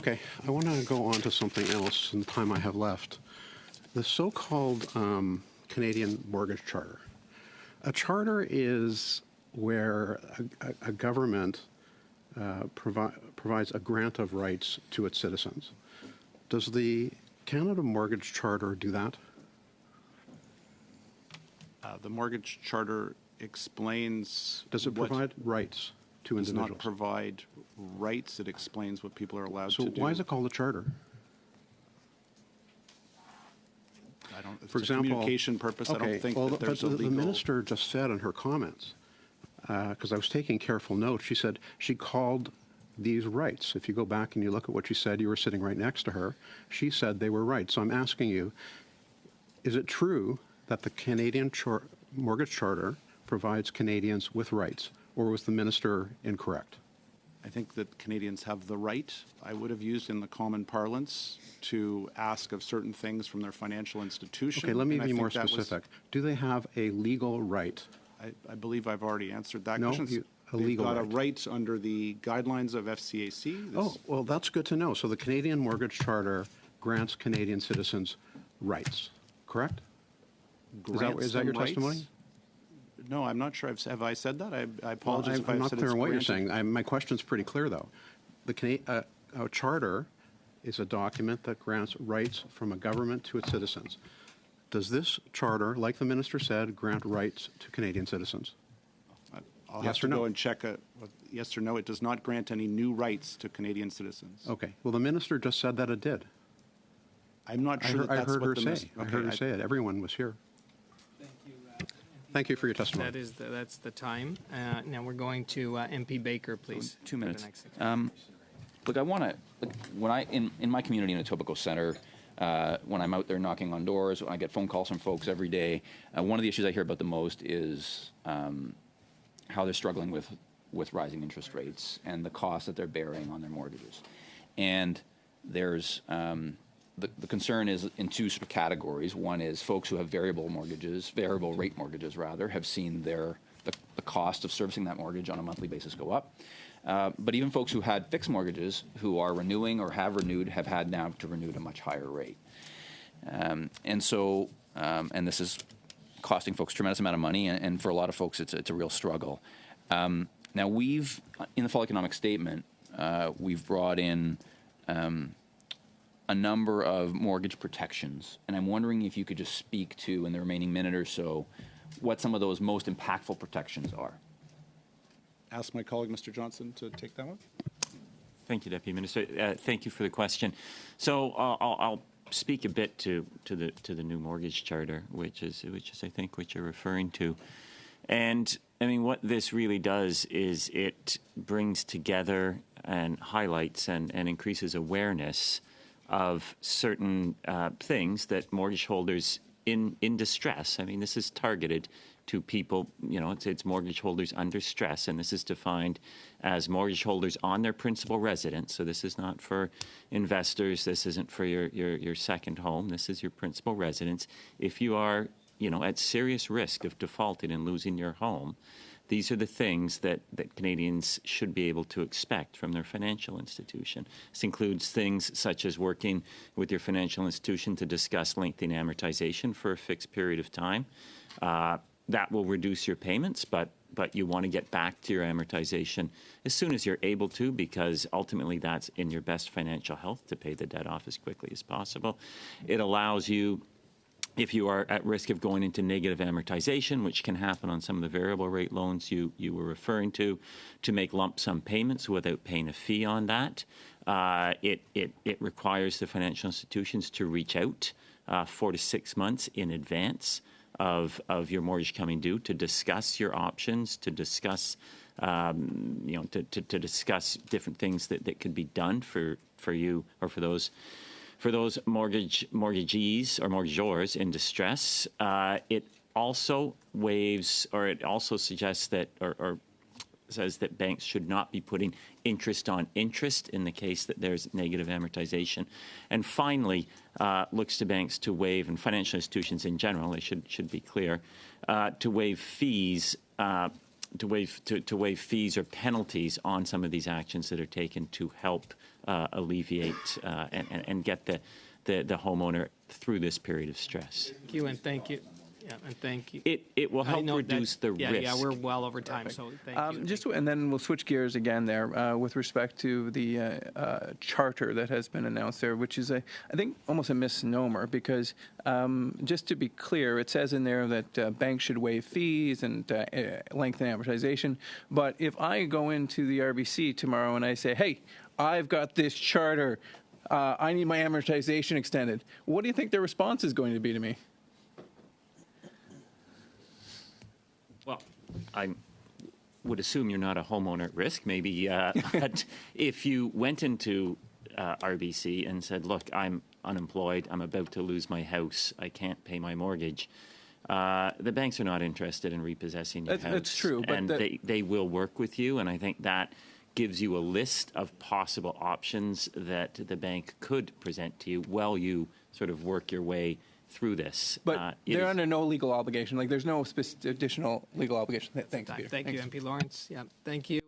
Okay, I want to go on to something else in the time I have left. The so-called Canadian Mortgage Charter. A charter is where a government provides a grant of rights to its citizens. Does the Canada Mortgage Charter do that? The Mortgage Charter explains... Does it provide rights to individuals? It does not provide rights. It explains what people are allowed to do. So why is it called a charter? For example, communication purpose. Okay, I don't think that there's a legal... The minister just said in her comments, because I was taking careful notes, she said she called these rights. If you go back and you look at what she said, you were sitting right next to her, she said they were rights. So I'm asking you, is it true that the Canadian Mortgage Charter provides Canadians with rights, or was the minister incorrect? I think that Canadians have the right, I would have used in the common parlance, to ask of certain things from their financial institution. Okay, let me be more specific. Do they have a legal right? I believe I've already answered that question. They've got a right under the guidelines of FCAC. Oh, well, that's good to know. So the Canadian Mortgage Charter grants Canadian citizens rights, correct? Is that your testimony? No, I'm not sure. Have I said that? I apologize if I've said it's I'm not clear on what you're granted. saying. My question's pretty clear, though. A charter is a document that grants rights from a government to its citizens. Does this charter, like the minister said, grant rights to Canadian citizens? I'll have to go and check. Yes or no, it does not grant any new rights to Canadian citizens. Okay. Well, the minister just said that it did. I'm not sure I heard her say. I heard her say it. Everyone was here. Thank you for your testimony. That's the time. Now we're going to MP Baker, please. 2 minutes. Look, I want to, when in my community in Etobicoke Centre, when I'm out there knocking on doors, when I get phone calls from folks every day, one of the issues I hear about the most is how they're struggling with rising interest rates and the cost that they're bearing on their mortgages. And there's the concern is in two sort of categories. One is folks who have variable rate mortgages rather, have seen the cost of servicing that mortgage on a monthly basis go up. But even folks who had fixed mortgages who are renewing or have renewed have had now to renew at a much higher rate. And this is costing folks a tremendous amount of money, and for a lot of folks it's a real struggle. Now we've, in the fall economic statement, we've brought in a number of mortgage protections, and I'm wondering if you could just speak to, in the remaining minute or so, what some of those most impactful protections are. Ask my colleague, Mr. Johnson, to take that one. Thank you, Deputy Minister. Thank you for the question. So I'll speak a bit to the new mortgage charter, which is I think what you're referring to. And I mean, what this really does is it brings together and highlights and increases awareness of certain things that mortgage holders in distress. I mean, this is targeted to people, it's mortgage holders under stress, and this is defined as mortgage holders on their principal residence. So this is not for investors. This isn't for your second home. This is your principal residence. If you are, at serious risk of defaulting and losing your home, these are the things that Canadians should be able to expect from their financial institution. This includes things such as working with your financial institution to discuss lengthening amortization for a fixed period of time. That will reduce your payments, but you want to get back to your amortization as soon as you're able to, because ultimately that's in your best financial health to pay the debt off as quickly as possible. It allows you, if you are at risk of going into negative amortization, which can happen on some of the variable rate loans you were referring to make lump sum payments without paying a fee on that. It requires the financial institutions to reach out 4 to 6 months in advance of your mortgage coming due to discuss your options, to discuss to discuss different things that could be done for you or for those mortgagees or mortgagors in distress. It also waives, or it also suggests that, or says that banks should not be putting interest on interest in the case that there's negative amortization. And finally, looks to banks to waive, and financial institutions in general, they should be clear, to waive fees waive fees or penalties on some of these actions that are taken to help alleviate and get the homeowner through this period of stress. Thank you, and thank you. Yeah, and thank you. It will I help know that- reduce the risk. Yeah, we're well over time, so thank you. And then we'll switch gears again there with respect to the charter that has been announced there, which is I think almost a misnomer because just to be clear, it says in there that banks should waive fees and lengthen amortization. But if I go into the RBC tomorrow and I say, hey, I've got this charter, I need my amortization extended, what do you think their response is going to be to me? Well, I would assume you're not a homeowner at risk, maybe. But if you went into RBC and said, look, I'm unemployed, I'm about to lose my house, I can't pay my mortgage, the banks are not interested in repossessing your house. That's true. But and they will work with you, and I think that gives you a list of possible options that the bank could present to you while you sort of work your way through this. But they're under no legal obligation. Like, there's no additional legal obligation. Thanks, Peter. Thank you, MP Lawrence. Yeah, thank you.